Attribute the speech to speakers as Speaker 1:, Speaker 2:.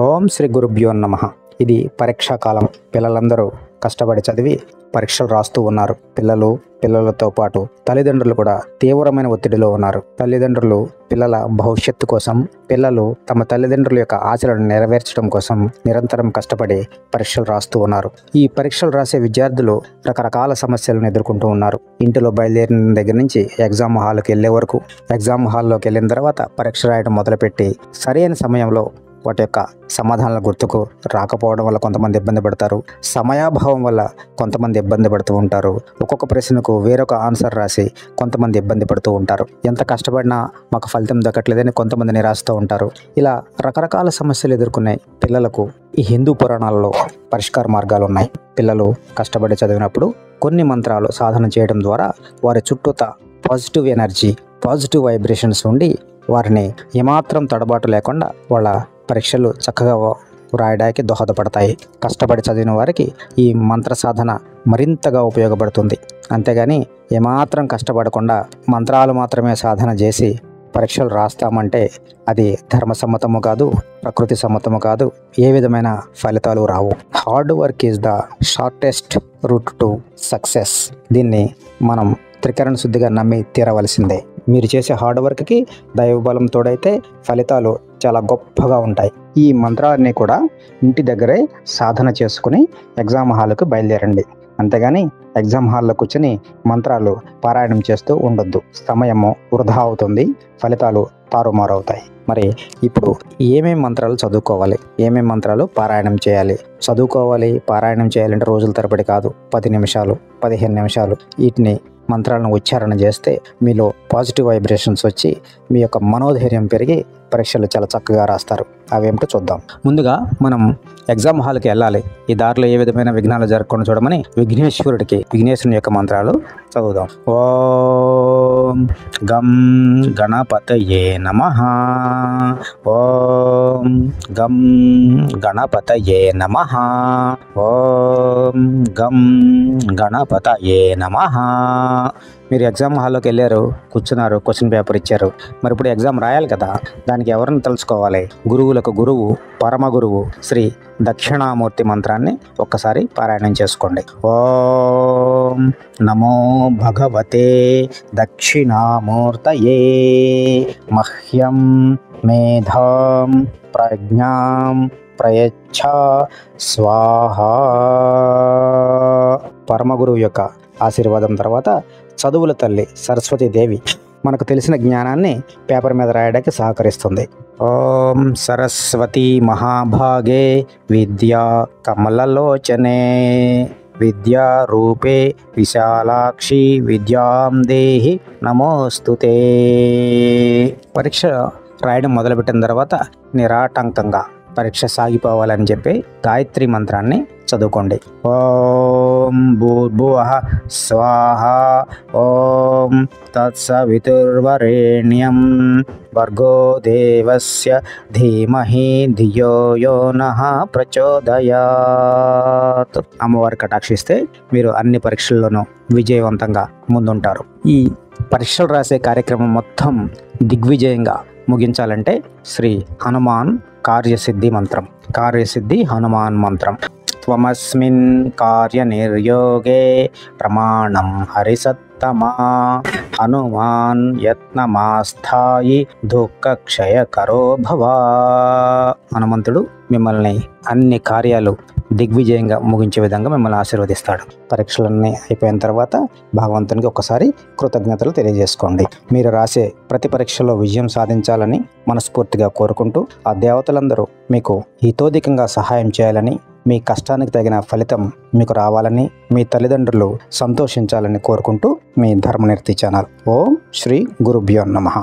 Speaker 1: ఓం శ్రీ గురుభ్యో నమః. ఇది పరీక్షా కాలం. పిల్లలందరూ కష్టపడి చదివి పరీక్షలు రాస్తూ ఉన్నారు. పిల్లలతో పాటు తల్లిదండ్రులు కూడా తీవ్రమైన ఒత్తిడిలో ఉన్నారు. తల్లిదండ్రులు పిల్లల భవిష్యత్తు కోసం, పిల్లలు తమ తల్లిదండ్రుల యొక్క ఆశలను నెరవేర్చడం కోసం నిరంతరం కష్టపడి పరీక్షలు రాస్తూ ఉన్నారు. ఈ పరీక్షలు రాసే విద్యార్థులు రకరకాల సమస్యలను ఎదుర్కొంటూ ఉన్నారు. ఇంటిలో బయలుదేరిన దగ్గర నుంచి ఎగ్జామ్ హాల్కి వెళ్ళే వరకు, ఎగ్జామ్ హాల్లోకి వెళ్ళిన తర్వాత పరీక్ష రాయడం మొదలుపెట్టి సరైన సమయంలో వాటి యొక్క సమాధానాల గుర్తుకు రాకపోవడం వల్ల కొంతమంది ఇబ్బంది పడతారు. సమయాభావం వల్ల కొంతమంది ఇబ్బంది పడుతూ ఉంటారు. ఒక్కొక్క ప్రశ్నకు వేరొక ఆన్సర్ రాసి కొంతమంది ఇబ్బంది పడుతూ ఉంటారు. ఎంత కష్టపడినా మాకు ఫలితం దక్కట్లేదని కొంతమంది నిరాశతో ఉంటారు. ఇలా రకరకాల సమస్యలు ఎదుర్కొనే పిల్లలకు ఈ హిందూ పురాణాలలో పరిష్కార మార్గాలు ఉన్నాయి. పిల్లలు కష్టపడి చదివినప్పుడు కొన్ని మంత్రాలు సాధన చేయడం ద్వారా వారి చుట్టూత పాజిటివ్ ఎనర్జీ, పాజిటివ్ వైబ్రేషన్స్ ఉండి వారిని ఏమాత్రం తడబాటు లేకుండా వాళ్ళ పరీక్షలు చక్కగా వ్రాయడానికి దోహదపడతాయి. కష్టపడి చదివిన వారికి ఈ మంత్ర సాధన మరింతగా ఉపయోగపడుతుంది. అంతేగాని ఏమాత్రం కష్టపడకుండా మంత్రాలు మాత్రమే సాధన చేసి పరీక్షలు రాస్తామంటే అది ధర్మసమ్మతము కాదు, ప్రకృతి సమ్మతము కాదు. ఏ విధమైన ఫలితాలు రావు. Hard work is the shortest route to success. దీన్ని మనం త్రికరణ శుద్ధిగా నమ్మి తీరవలసిందే. మీరు చేసే హార్డ్ వర్క్కి దైవబలం తోడైతే ఫలితాలు చాలా గొప్పగా ఉంటాయి. ఈ మంత్రాలన్నీ కూడా ఇంటి దగ్గరే సాధన చేసుకుని ఎగ్జామ్ హాల్కు బయలుదేరండి. అంతేగాని ఎగ్జామ్ హాల్లో కూర్చొని మంత్రాలు పారాయణం చేస్తూ ఉండొద్దు. సమయము వృధా అవుతుంది, ఫలితాలు తారుమారవుతాయి. మరి ఇప్పుడు ఏమేమి మంత్రాలు చదువుకోవాలి, ఏమేమి మంత్రాలు పారాయణం చేయాలి? చదువుకోవాలి, పారాయణం చేయాలంటే రోజుల తరబడి కాదు, 10 నిమిషాలు, 15 నిమిషాలు వీటిని మంత్రాలను ఉచ్చారణ చేస్తే మీలో పాజిటివ్ వైబ్రేషన్స్ వచ్చి మీ యొక్క మనోధైర్యం పెరిగి పరీక్షలు చాలా చక్కగా రాస్తారు. అవేమిటో చూద్దాం. ముందుగా మనం ఎగ్జామ్ హాల్కి వెళ్ళాలి. ఈ దారిలో ఏ విధమైన విఘ్నాలు జరగకుండా చూడమని విఘ్నేశ్వరుని యొక్క మంత్రాలు చదువుదాం. ఓం గం గణపతయే నమః. ఓం గం గణపతయే నమః. ఓం గం గణపతయే నమః. మీరు ఎగ్జామ్ హాల్లోకి వెళ్ళారు, కూర్చున్నారు, క్వశ్చన్ పేపర్ ఇచ్చారు. మరి ఇప్పుడు ఎగ్జామ్ రాయాలి కదా, దానికి ఎవరిని తలుచుకోవాలి? గురువులకు గురువు, పరమ గురువు శ్రీ దక్షిణామూర్తి మంత్రాన్ని ఒక్కసారి పారాయణం చేసుకోండి. ఓం నమో భగవతే దక్షిణామూర్తయే మహ్యం మేధాం ప్రజ్ఞాం ప్రయచ్ఛ స్వాహా. పరమగురువు యొక్క ఆశీర్వాదం తర్వాత చదువుల తల్లి సరస్వతీదేవి మనకు తెలిసిన జ్ఞానాన్ని పేపర్ మీద రాయడానికి సహకరిస్తుంది. ఓం సరస్వతి మహాభాగే విద్యా కమలలోచనే విద్యారూపే విశాలాక్షి విద్యాం దేహి నమోస్తుతే. పరీక్ష రాయడం మొదలుపెట్టిన తర్వాత నిరాటంకంగా పరీక్ష సాగిపోవాలని చెప్పి గాయత్రి మంత్రాన్ని చదువుకోండి. ఓం భూర్భువః స్వాహ. ఓం తత్సవితుర్వరేణ్యం భర్గో దేవస్య ధీమహి ధియో యో నః ప్రచోదయాత్. అమ్మవారి కటాక్షిస్తే మీరు అన్ని పరీక్షల్లోనూ విజయవంతంగా ముందుంటారు. ఈ పరీక్షలు రాసే కార్యక్రమం మొత్తం దిగ్విజయంగా ముగించాలంటే శ్రీ హనుమాన్ కార్యసిద్ధి మంత్రం, కార్యసిద్ధి హనుమాన్ మంత్రం. త్వమస్మిన్ కార్యనిర్యోగే ప్రమాణం హరిసత్తమా హనుమాన్ యత్నమాస్థాయి దుఃఖక్షయకరో భవ. హనుమంతుడు మిమ్మల్ని అన్ని కార్యాలు దిగ్విజయంగా ముగించే విధంగా మిమ్మల్ని ఆశీర్వదిస్తాడు. పరీక్షలన్నీ అయిపోయిన తర్వాత భగవంతునికి ఒకసారి కృతజ్ఞతలు తెలియజేసుకోండి. మీరు రాసే ప్రతి పరీక్షలో విజయం సాధించాలని మనస్ఫూర్తిగా కోరుకుంటూ ఆ దేవతలందరూ మీకు హితోధికంగా సహాయం చేయాలని, మీ కష్టానికి తగిన ఫలితం మీకు రావాలని, మీ తల్లిదండ్రులు సంతోషించాలని కోరుకుంటూ మీ ధర్మనిర్తి ఛానల్. ఓం శ్రీ గురుభ్యో నమః.